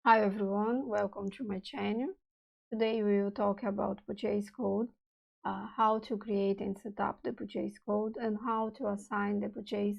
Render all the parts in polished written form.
Hi everyone, welcome to my channel. Today we will talk about purchase code, how to create and set up the purchase code, and how to assign the purchase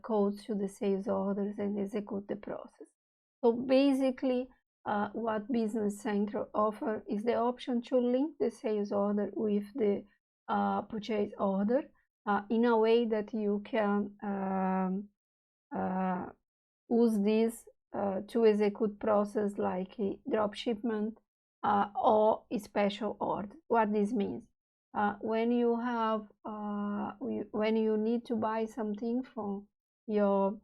codes to the sales orders and execute the process. So basically, what Business Central offers is the option to link the sales order with the purchase order in a way that you can use this to execute process like a drop shipment or a special order. What this means? When you have when you need to buy something from your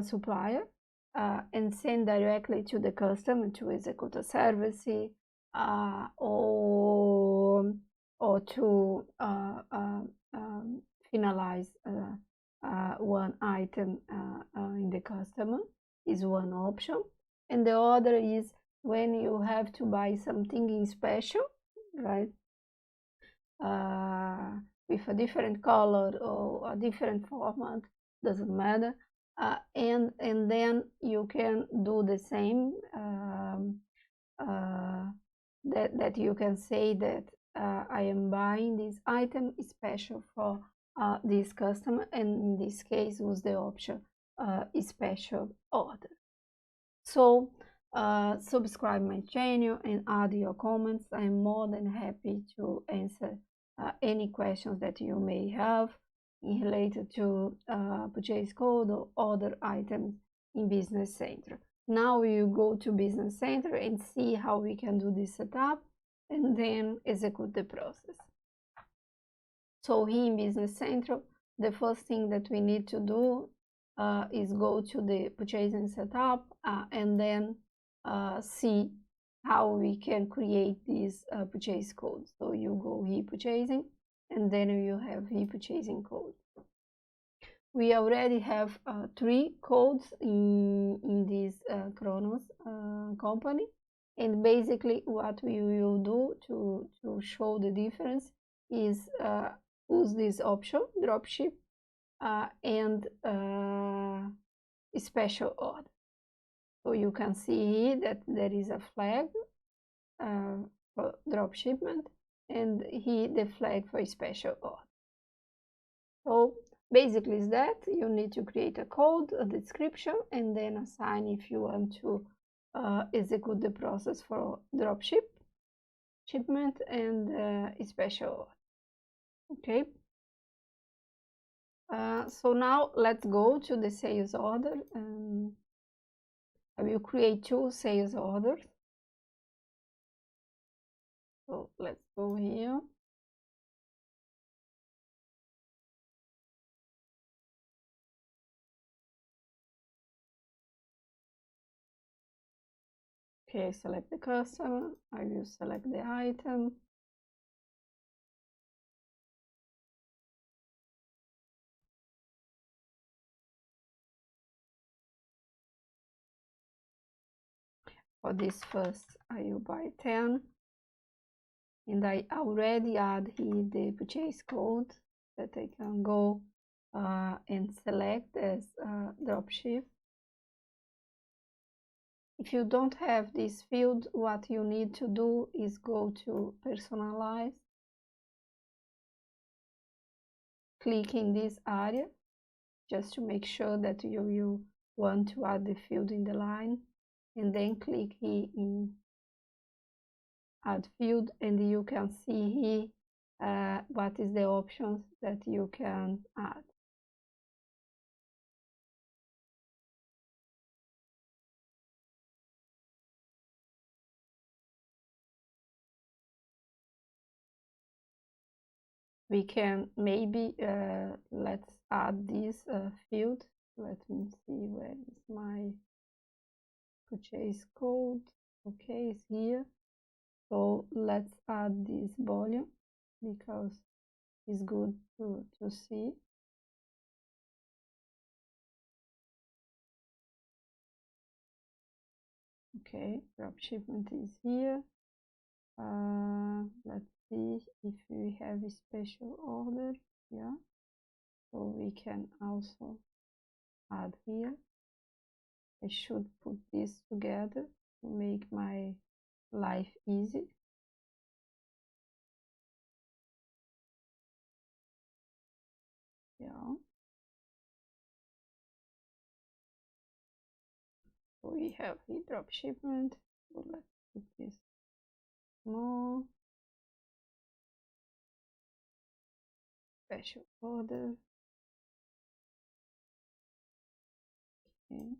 supplier and send directly to the customer to execute a service or to finalize one item in the customer is one option, and the other is when you have to buy something in special, right, with a different color or a different format, doesn't matter, and then you can do the same, that you can say that I am buying this item special for this customer, and in this case was the option special order. So subscribe my channel and add your comments. I'm more than happy to answer any questions that you may have related to purchase code or other items in Business Central. Now we will go to Business Central and see how we can do this setup and then execute the process. So here in Business Central, the first thing that we need to do is go to the purchasing setup and then see how we can create this purchase code. So you go here purchasing, and then you have here purchasing code. We already have 3 codes in this Kronos company, and basically what we will do to show the difference is use this option, dropship, and special order. So you can see here that there is a flag for drop shipment, and here the flag for special order. So basically is that you need to create a code, a description, and then assign if you want to execute the process for drop shipment and special order. Okay. So now let's go to the sales order. I will create 2 sales orders. So let's go here. Okay, select the customer. I will select the item. For this first, I will buy 10. And I already add here the purchase code that I can go and select as dropship. If you don't have this field, what you need to do is go to personalize, click in this area just to make sure that you want to add the field in the line, and then click here in add field, and you can see here what is the options that you can add. We can maybe let's add this field. Let me see, where is my purchase code? Okay, it's here. So let's add this volume because it's good to see. Okay, drop shipment is here. Let's see if we have a special order. Yeah, so we can also add here. I should put this together to make my life easy. Yeah. So we have the drop shipment. So let's put this more special order. Okay.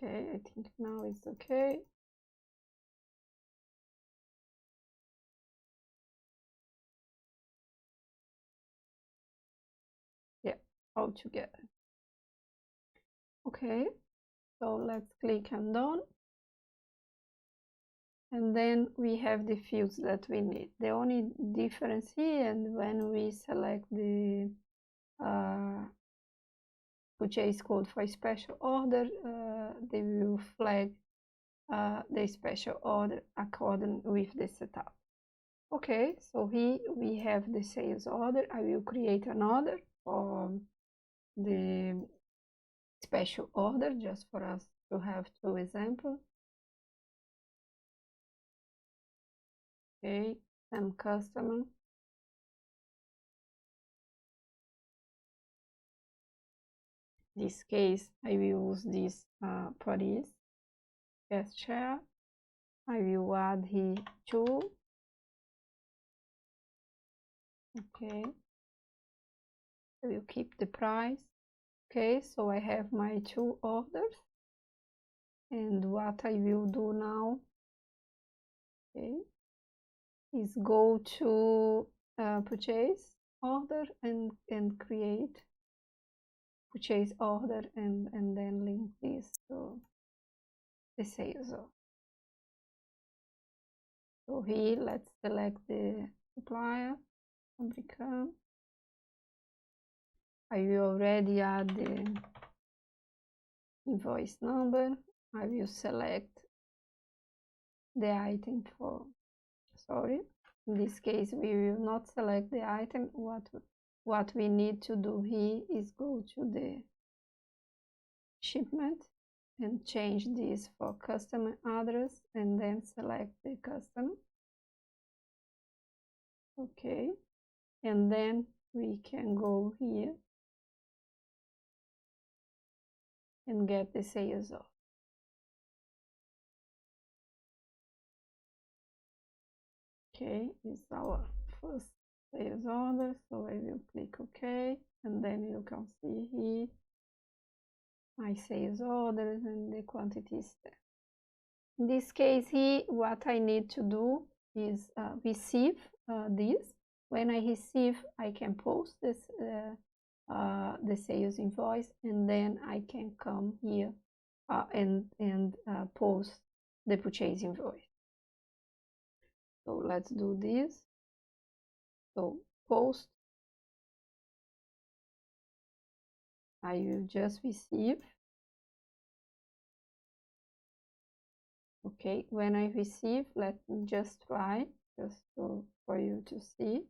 Okay, I think now it's okay. Yeah, all together. Okay, so let's click on done. And then we have the fields that we need. The only difference here, and when we select the purchase code for special order, they will flag the special order according with the setup. Okay, so here we have the sales order. I will create another for the special order just for us to have two examples. Okay, and customer. In this case, I will use this Paris guest share. I will add here 2. Okay, I will keep the price. Okay, so I have my 2 orders. And what I will do now, okay, is go to purchase order and create purchase order and then link this to the sales order. So here, let's select the supplier, fabricant. I will already add the invoice number. I will select the item for, sorry, in this case we will not select the item. What we need to do here is go to the shipment and change this for customer address and then select the customer. Okay, and then we can go here and get the sales order. Okay, it's our first sales order, so I will click OK, and then you can see here my sales orders and the quantities there. In this case here, what I need to do is receive this. When I receive, I can post this the sales invoice, and then I can come here and post the purchase invoice. So let's do this. So post, I will just receive. Okay, when I receive, let me just try, just for you to see.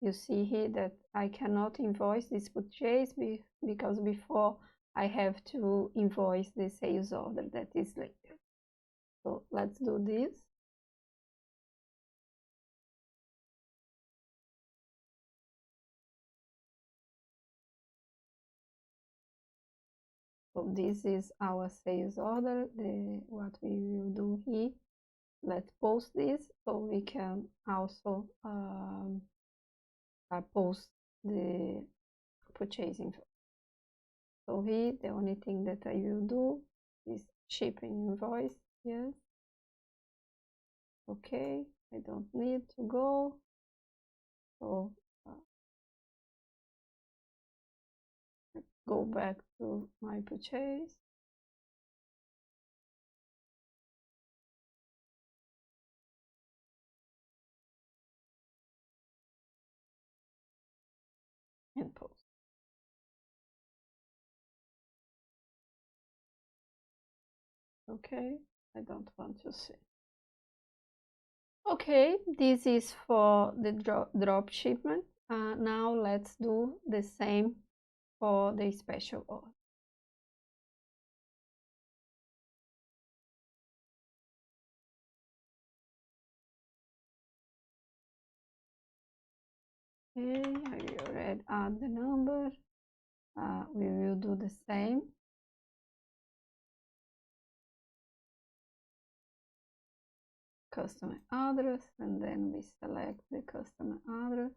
You see here that I cannot invoice this purchase because before I have to invoice the sales order that is later. So let's do this. So this is our sales order. What we will do here, let's post this so we can also post the purchasing. So here, the only thing that I will do is shipping invoice. Yes. Okay, I don't need to go. So let's go back to my purchase. And post. Okay, I don't want to see. Okay, this is for the drop shipment. Now let's do the same for the special order. Okay, I already add the number. We will do the same. Customer address, and then we select the customer address.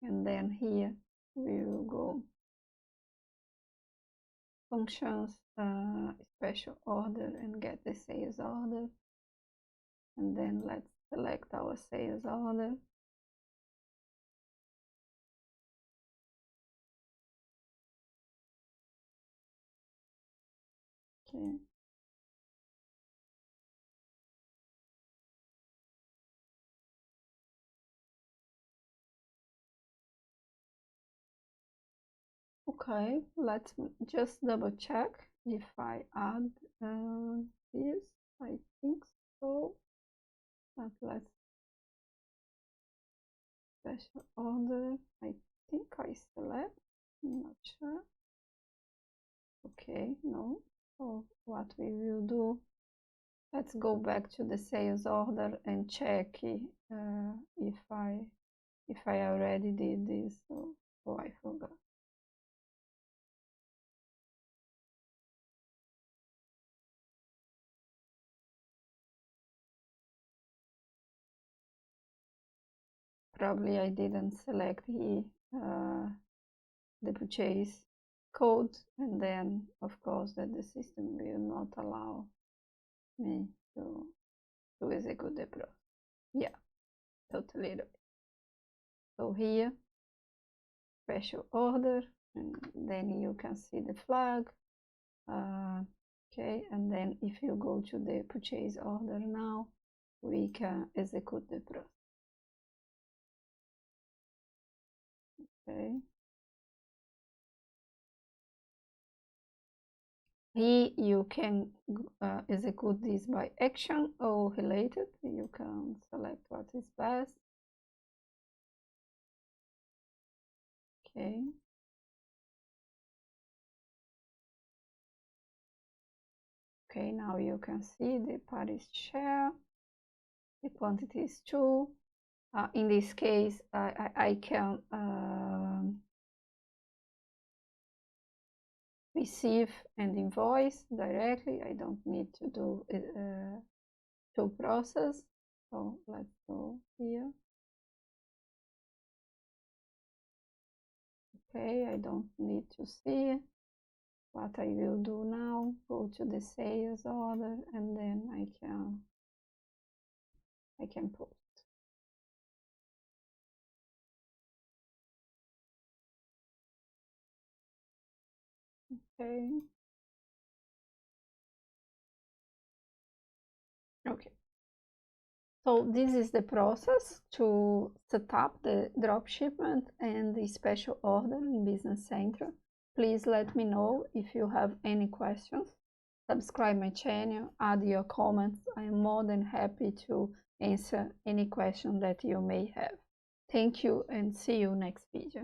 And then here we will go functions, special order, and get the sales order. And then let's select our sales order. Okay. Okay, let's just double check if I add this. I think so. But let's special order. I think I select. I'm not sure. Okay, no. So what we will do? Let's go back to the sales order and check if I already did this. So I forgot. Probably I didn't select the purchase code, and then of course that the system will not allow me to execute the process. Yeah, totally right. So here, special order, and then you can see the flag. Okay, and then if you go to the purchase order now, we can execute the process. Okay. Here you can execute this by action or related. You can select what is best. Okay. Okay, now you can see the Paris share. The quantity is 2. In this case, I can receive and invoice directly. I don't need to do to process. So let's go here. Okay, I don't need to see. What I will do now, go to the sales order, and then I can post. Okay. Okay. So this is the process to set up the drop shipment and the special order in Business Central. Please let me know if you have any questions. Subscribe my channel, add your comments. I am more than happy to answer any question that you may have. Thank you and see you next video.